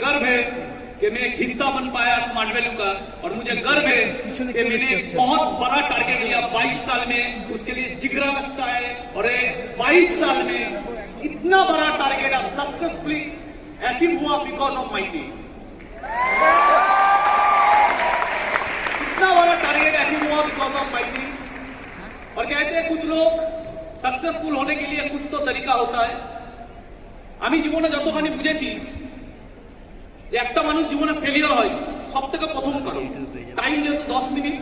गर्व है कि मैं एक हिस्सा बन पाया स्मार्ट वैल्यू का, और मुझे गर्व है कि मैंने एक बहुत बड़ा टारगेट लिया 22 साल में, उसके लिए जिगरा लगता है, और 22 साल में इतना बड़ा टारगेट सक्सेसफुली अचीव हुआ बिकॉज ऑफ माई टीम। इतना बड़ा टारगेट अचीव हुआ बिकॉज ऑफ माई टीम। और कहते हैं कुछ लोग सक्सेसफुल होने के लिए कुछ तो तरीका होता है। আমি জীবনে যতখানি বুঝেছি যে একটা মানুষ জীবনে ফেলিয়ার হয় সব থেকে প্রথম কারণ টাইম, যেহেতু 10 মিনিট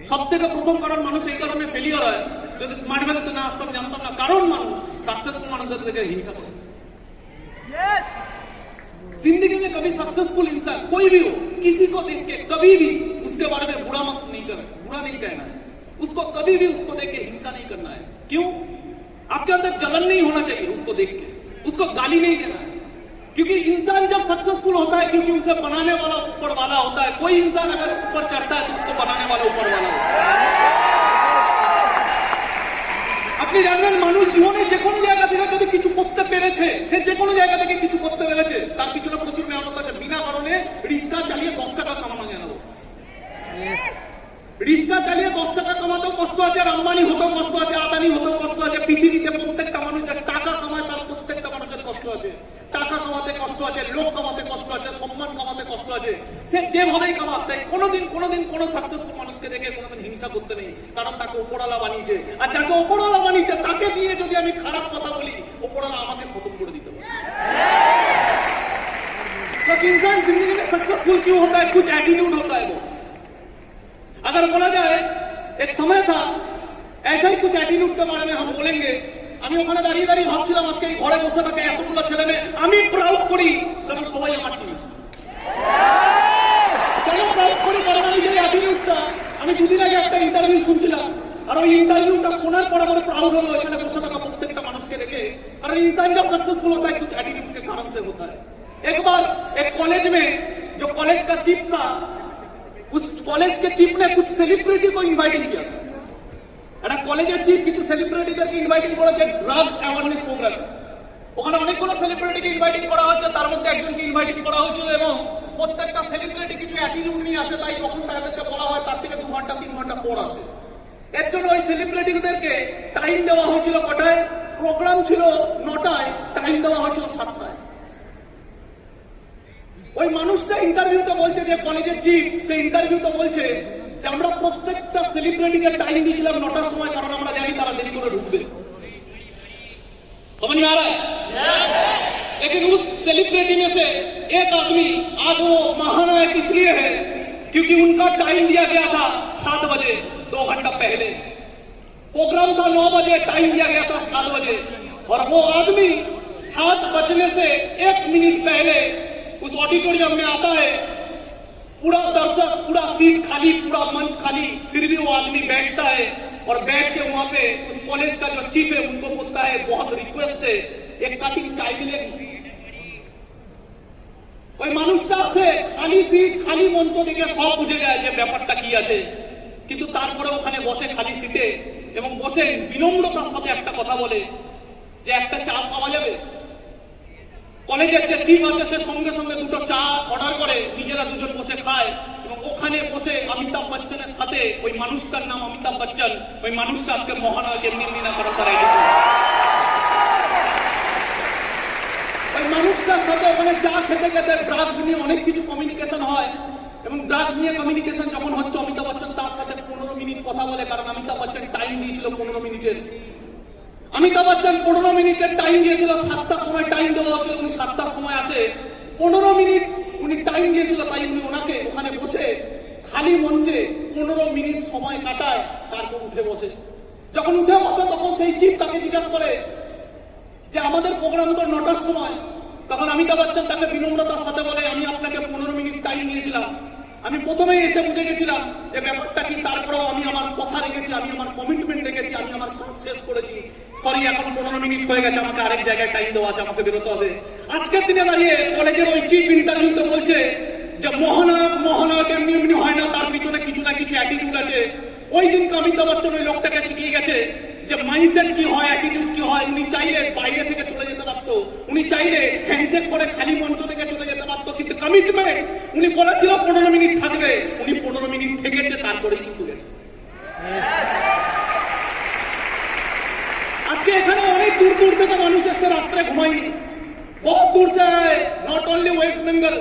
সব থেকে প্রথম কারণ মানুষ এই কারণে ফেলিয়ার হয়। যদি স্মার্ট ভ্যালুতে না আসতাম জানতাম না, কারণ মানুষ सक्सेसफुल মানুষদের থেকে हिंसा করে। जिंदगी में कभी सक्सेसफुल इंसान कोई भी हो, किसी को देख के कभी भी उसके बारे में बुरा मत नहीं करना, बुरा नहीं कहना है, उसको कभी भी उसको देख के हिंसा नहीं करना है। क्यों? आपके अंदर जलन नहीं होना चाहिए उसको देख के, उसको गाली नहीं देना है। क्योंकि इंसान जब सक्सेसफुल होता है क्योंकि उसे बनाने वाला ऊपर वाला होता है। कोई इंसान अगर ऊपर चढ़ता है तो उसको बनाने वाला ऊपर वाला होता है। আপনি জানেন মানুষ জীবনে যে কোনো জায়গা থেকে যদি কিছু করতে পেরেছে, সে যে কোনো জায়গা থেকে কিছু করতে পেরেছে, তার পিছনে প্রচুর মেহনত আছে। বিনা কারণে রিক্সা চালিয়ে 10 টাকা কামানো যায় না। রিক্সা চালিয়ে 10 টাকা কামাতেও কষ্ট আছে, আর আম্বানি হতেও কষ্ট আছে, আদানি হতেও কষ্ট আছে। পৃথিবীতে প্রত্যেকটা মানুষ যে টাকা কামায় তার প্রত্যেকটা মানুষের কষ্ট আছে। টাকা কামাতে কষ্ট আছে, লোক কামাতে কষ্ট আছে, সম্মান কামাতে কষ্ট আছে। সে যেভাবেই কামাক, তাই কোনোদিন কোনো সাকসেসফুল মানুষকে দেখে কোনোদিন হিংসা করতে নেই, কারণ তাকে ওপরওয়ালা বানিয়েছে। আর যাকে ওপরওয়ালা বানিয়েছে তাকে দিয়ে যদি আমি খারাপ কথা বলি, ওপরওয়ালা আমাকে খতম করে দিতে পারে। तो इंसान जिंदगी में सक्सेसफुल क्यों होता है? कुछ एटीट्यूड होता है बॉस। अगर बोला जाए एक समय था, ऐसा ही कुछ एटीट्यूड के बारे में हम बोलेंगे। আমি ওখানে দাঁড়িয়ে দাঁড়িয়ে ভাবছিলাম আজকে এই ঘরে বসে থাকে এতগুলো ছেলে মেয়ে আমি প্রাউড করি, কারণ সবাই আমার টিম। কেন প্রাউড করি? কারণ আমি যে অ্যাটিটিউডটা, আমি দুদিন আগে একটা ইন্টারভিউ শুনছিলাম, আর ওই ইন্টারভিউটা শোনার পর আমার প্রাউড হলো এখানে বসে থাকা প্রত্যেকটা মানুষকে দেখে। কারণ इंसान जब सक्सेसफुल होता है कुछ एटीट्यूड के कारण से होता है। एक बार एक कॉलेज में जो कॉलेज का चीफ था, उस कॉलेज के चीफ ने कुछ सेलिब्रिटी को इन्वाइटिंग किया था। একটা কলেজের চিফ কিছু সেলিব্রিটিদেরকে ইনভাইটিং করেছে ড্রাগস অ্যাওয়ারনেস প্রোগ্রামে। ওখানে অনেকগুলো সেলিব্রিটিকে ইনভাইটিং করা হচ্ছে, তার মধ্যে একজনকে ইনভাইটিং করা হয়েছিল, এবং প্রত্যেকটা সেলিব্রিটি কিছু অ্যাটিটিউড নিয়ে আসে, তাই যখন তাদেরকে বলা হয় তার থেকে 2 ঘন্টা 3 ঘন্টা পর আসে। এর জন্য ওই সেলিব্রিটিদেরকে টাইম দেওয়া হয়েছিল কটায়? প্রোগ্রাম ছিল 9টায়, টাইম দেওয়া হয়েছিল 7টায়। ওই মানুষটা ইন্টারভিউতে বলছে, যে কলেজের চিফ, সে ইন্টারভিউতে বলছে যে আমরা প্রত্যেকটা সেলিব্রিটিকে টাইম দিয়েছিলাম 9টার সময়, কারণ আমরা জানি তারা দেরি করে ঢুকবে। समझ में आ रहा है? लेकिन उस सेलिब्रिटी में से एक आदमी आज वो महानायक इसलिए है क्योंकि उनका टाइम दिया गया था 7 बजे, 2 घंटा पहले। प्रोग्राम था 9 बजे, टाइम दिया गया था 7 बजे, और वो आदमी 7 बजने से 1 मिनट पहले उस ऑडिटोरियम में आता है। पूरा दर्शक, पूरा सीट खाली, पूरा मंच खाली, फिर भी वो आदमी बैठता है और बैठ के वहां पे उस कॉलेज का जो चीफ है उनको बोलता है बहुत रिक्वेस्ट से एक कटिंग चाय मिलेगी। ওই মানুষটা আছে খালি সিট, খালি মঞ্চ দেখে সব বুঝে যায় যে ব্যাপারটা কি আছে, কিন্তু তারপরে ওখানে বসে খালি সিটে এবং বসে বিনম্রতার সাথে একটা কথা বলে যে একটা চা পাওয়া যাবে। কলেজের যে চিফ আছে সে সঙ্গে সঙ্গে 2টো চা অর্ডার করে, নিজেরা দুজন বসে খায়, এবং ওখানে বসে অমিতাভ বচ্চনের সাথে, ওই মানুষটার নাম অমিতাভ বচ্চন, ওই মানুষটা আজকে মহানায়ক এমনি না করার তারা ওই মানুষটার সাথে ওখানে চা খেতে খেতে ড্রাগস নিয়ে অনেক কিছু কমিউনিকেশন হয়, এবং ড্রাগস নিয়ে কমিউনিকেশন যখন হচ্ছে অমিতাভ বচ্চন তার সাথে 15 মিনিট কথা বলে, কারণ অমিতাভ বচ্চন টাইম দিয়েছিল 15 মিনিটের। অমিতাভ বচ্চন 15 মিনিটের টাইম দিয়েছিল, 7টার সময় টাইম দেওয়া হয়েছিল, উনি 7টার সময় আসে। 15 মিনিট উনি টাইম দিয়েছিল, তাই উনি ওনাকে ওখানে বসে খালি মঞ্চে 15 মিনিট সময় কাটায়, তারপর উঠে বসে। যখন উঠে বসে তখন সেই চিফ তাকে জিজ্ঞাসা করে যে আমাদের প্রোগ্রাম তো 9টার সময়। তখন অমিতাভ বচ্চন তাকে বিনম্রতার সাথে বলে আমি আপনাকে 15 মিনিট টাইম দিয়েছিলাম, আমি প্রথমেই এসে বুঝে গেছিলাম যে ব্যাপারটা কি, তারপরেও আমি আমার কথা রেখেছি, আমি আমার কমিটমেন্ট রেখেছি, আমি আমার কাজ শেষ করেছি। সরি, এখন 15 মিনিট হয়ে গেছে, আমাকে আরেক জায়গায় টাইম দেওয়া আছে, আমাকে বেরোতে হবে। আজকের দিনে দাঁড়িয়ে কলেজের ওই চিফ ইন্টারভিউতে বলছে যে মহানায়ক এমনি এমনি হয় না, তার পিছনে কিছু না কিছু অ্যাটিটিউড আছে। ওই দিনকে অমিতাভ বচ্চন ওই লোকটাকে শিখিয়ে গেছে যে মাইন্ডসেট কি হয়, অ্যাটিটিউড কি হয়। উনি চাইলে বাইরে থেকে চলে যেতে পারতো, উনি চাইলে হ্যান্ডশেক করে খালি মঞ্চ থেকে কমিটমেন্ট। উনি বলেছিল 15 মিনিট থাকবে, উনি 15 মিনিট থেকেছে, তারপরেই কিন্তু গেছে। আজকে এখানে অনেক দূর দূর থেকে মানুষ এসছে, রাত্রে ঘুমায়নি, बहुत दूर से आए, नॉट ओनली वेस्ट बंगाल,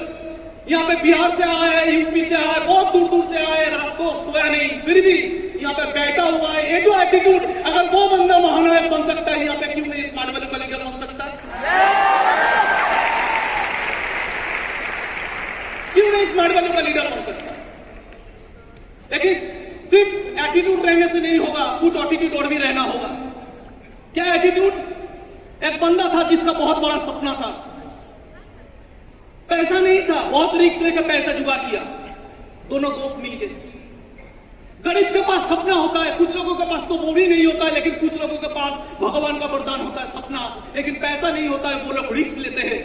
यहाँ पे बिहार से आए, यूपी से आए, बहुत दूर दूर से आए, रात को सोया नहीं, फिर भी यहाँ पे बैठा हुआ है। ये जो एटीट्यूड, अगर वो बंदा महानायक बन सकता है, यहाँ पे क्यों नहीं स्मार्ट वैल्यू का लीडर बन सकता? क्यों नहीं स्मार्ट वैल्यू का लीडर बन सकता? लेकिन सिर्फ एटीट्यूड रहने से नहीं होगा, कुछ एटीट्यूड और भी रहना होगा। क्या एटीट्यूड? एक बंदा था जिसका बहुत बड़ा सपना था, पैसा नहीं था, बहुत रिस्क लेकर पैसा जुगाड़ किया, दोनों दोस्त मिलके। गरीब के पास सपना होता है, कुछ लोगों के पास तो वो भी नहीं होता है, लेकिन कुछ लोगों के पास भगवान का वरदान होता है सपना, लेकिन पैसा नहीं होता है, वो लोग रिस्क लेते हैं।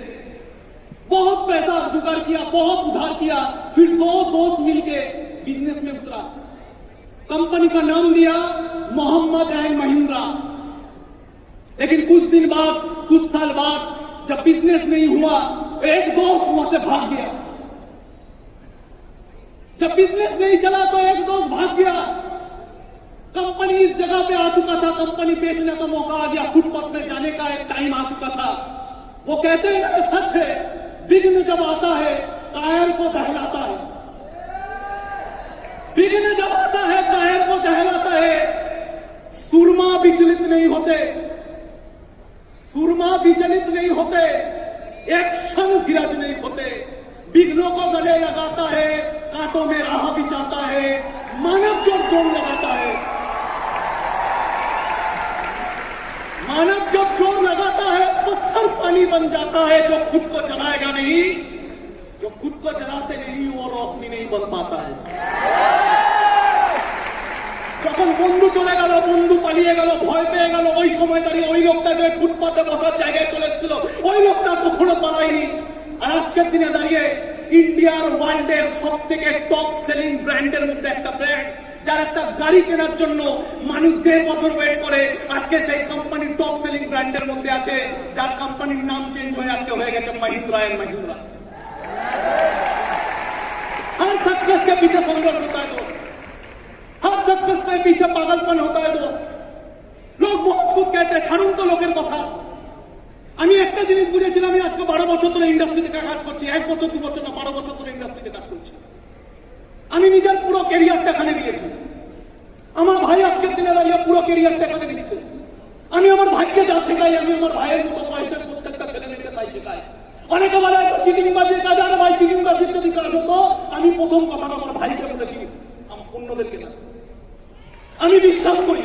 बहुत पैसा जुगाड़ किया, बहुत उधार किया, फिर दो दोस्त मिलके बिजनेस में उतरा। कंपनी का नाम दिया मोहम्मद एंड महिंद्रा। लेकिन कुछ दिन बाद, कुछ साल बाद जब बिजनेस नहीं हुआ, एक दोस्त वहां से भाग गया। जब बिजनेस नहीं चला तो एक दोस्त भाग गया। कंपनी इस जगह पे आ चुका था, कंपनी बेचने का मौका आ गया, फुटपाथ में जाने का एक टाइम आ चुका था। वो कहते हैं ना, सच है, विघ्न जब आता है कायर को दहलाता है। विघ्न जब आता है कायर को दहलाता है। सूरमा विचलित नहीं होते, सूरमा विचलित नहीं होते, एक क्षण धीरज नहीं होते, विघ्नों को गले लगाता है, कांटों में राह बिछाता है, मानव जो जोर लगाता है, मानव जब जोर लगाता है पत्थर पानी बन जाता है। जो खुद को जलाएगा नहीं, जो खुद को जलाते नहीं, वो रोशनी नहीं बन पाता है। যখন বন্ধু চলে গেল, বন্ধু পালিয়ে গেল, ভয় পেয়ে গেল, ওই সময় দাঁড়িয়ে ওই লোকটা যে ফুটপাতে বসার জায়গায় চলে এসেছিল, ওই লোকটা কখনো পালায়নি। আর আজকের দিনে দাঁড়িয়ে ইন্ডিয়ার ওয়ার্ল্ডের সব থেকে টপ সেলিং ব্র্যান্ডের মধ্যে একটা ব্র্যান্ড, যার একটা গাড়ি কেনার জন্য মানুষ 1.5 বছর ওয়েট করে, আজকে সেই কোম্পানি টপ সেলিং ব্র্যান্ডের মধ্যে আছে, যার কোম্পানির নাম চেঞ্জ হয়ে আজকে হয়ে গেছে Mahindra and Mahindra. Her success के पीछे संघर्ष होता है दोस्त, हर सक्सेस के पीछे पागलपन होता है दोस्त। लोग बहुत कुछ कहते हैं, ছাড়ুন তো লোকের কথা। আমি একটা জিনিস বুঝেছিলাম, আমি আজকে 12 বছর ধরে ইন্ডাস্ট্রিতে কাজ করছি, 1 বছর 2 বছর না, 12 বছর ধরে ইন্ডাস্ট্রিতে কাজ করছি। আমি নিজের পুরো ক্যারিয়ারটা এখানে দিয়েছি, আমার ভাই আজকের দিনে দাঁড়িয়ে পুরো ক্যারিয়ারটা এখানে দিচ্ছে। আমি আমার ভাইকে যা শেখাই, আমি আমার ভাইয়ের মতো পয়সা প্রত্যেকটা ছেলে মেয়েকে তাই শেখাই। অনেকে বলে তো চিটিংবাজির কাজ, আর ভাই চিটিংবাজির যদি কাজ হতো, আমি প্রথম কথাটা আমার ভাইকে বলেছি, অন্যদেরকে না। আমি বিশ্বাস করি,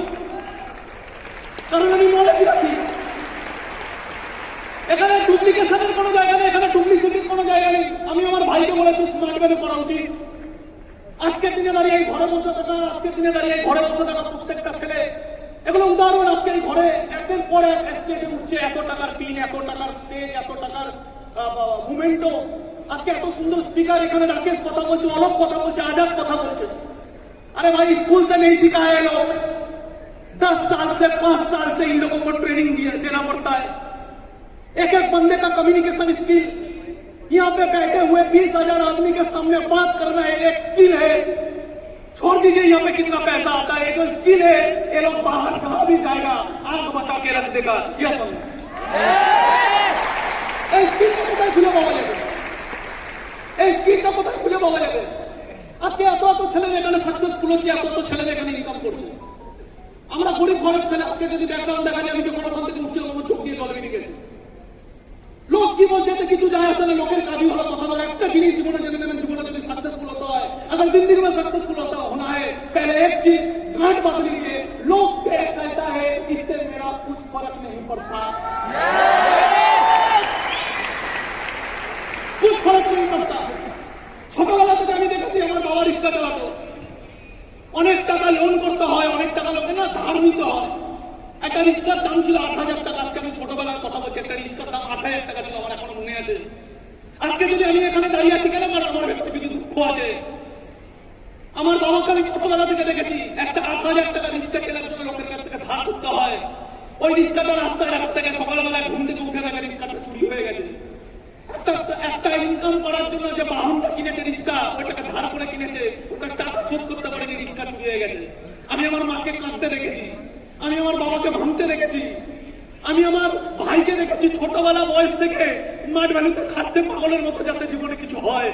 কারণ আমি মনে রাখি এখানে ডুপ্লিকেশনের কোনো জায়গা নেই, এখানে ডুপ্লিসিটির কোনো জায়গা নেই। আমি আমার ভাইকে বলেছি স্মার্ট ভ্যালু করা উচিত। আজকের দিনে দাঁড়িয়ে এই ঘরে বসে থাকা, আজকের দিনে দাঁড়িয়ে এই ঘরে বসে থাকা প্রত্যেকটা ছেলে, এগুলো উদাহরণ। আজকে এই ঘরে একদিন পরে স্টেজে উঠছে, এত টাকার পিন, এত টাকার স্টেজ, এত টাকার মুভমেন্টও। আজকে এত সুন্দর স্পিকার, এখানে রাকেশ কথা বলছে, অলক কথা বলছে, আজাদ কথা বলছে। अरे भाई स्कूल से नहीं सिखा है लोग, 10 साल से 5 साल से इन लोगों को ट्रेनिंग देना पड़ता है। एक एक बंदे का कम्युनिकेशन स्किल, यहाँ पे बैठे हुए 20,000 आदमी के सामने बात करना है, एक स्किल है। छोड़ दीजिए यहाँ पे कितना पैसा आता है, जो स्किल है ये लोग बाहर जहां भी जाएगा आग बचा के रख देगा। यह समझ स्किल का कोথায় খুলে পাওয়া যাবে, এই স্কিলটা কোথায় খুলে পাওয়া যাবে? আজকে এত এত ছেলে এখানে সাকসেসফুল হচ্ছে, এত এত ছেলে এখানে ইনকাম করছে। আমরা গরিব ঘরের ছেলে, আজকে যদি ব্যাকগ্রাউন্ড দেখা যায়, আমি যখন ওখান থেকে উঠছিলাম আমার চোখ দিয়ে জল বেরিয়ে গেছে। লোক কি বলছে এতে কিছু যায় আসে না, লোকের কাজই হলো কথা বলা। একটা জিনিস জীবনে জেনে নেবেন, জীবনে যদি সাকসেসফুল হতে হয়, अगर जिंदगी में सक्सेसफुल होना है, पहले एक चीज गांठ बांध लीजिए, लोग कहता है इससे मेरा कुछ फर्क नहीं पड़ता, कुछ फर्क नहीं पड़ता। ছোটবেলা থেকে আমি দেখেছি আমার বাবা রিক্সা চালাতো, অনেক টাকা লোন করতে হয়, অনেক টাকা লোকে না ধার নিতে হয়। একটা রিক্সার দাম ছিল 8,000 টাকা। আজকে আমি ছোটবেলার কথা বলছি, একটা রিক্সার দাম 8,000 টাকা ছিল, আমার এখনো মনে আছে। আজকে যদি আমি এখানে দাঁড়িয়ে আছি কেন, আমার ভেতরে কিছু দুঃখ আছে। আমার বাবাকে আমি ছোটবেলা থেকে দেখেছি, একটা 8,000 টাকা রিক্সা কেনার জন্য লোকের কাছ থেকে ধার করতে হয়। ওই রিক্সাটা রাস্তায় রাখা থেকে সকালবেলা ঘুম থেকে উঠে থাকে রিক্সাটা চুরি হয়ে গেছে। একটা একটা ইনকাম করার জন্য যে বাহনটা কিনেছে রিক্সা, ওইটাকে ধার করে কিনেছে, ওটার টাকা শোধ করতে পারেনি, রিক্সা চুরি হয়ে গেছে। আমি আমার মাকে কাঁদতে দেখেছি, আমি আমার বাবাকে ভাঙতে দেখেছি, আমি আমার ভাইকে দেখেছি ছোটবেলা বয়স থেকে স্মার্ট ভ্যালুতে খাটতে পাগলের মতো, যাতে জীবনে কিছু হয়।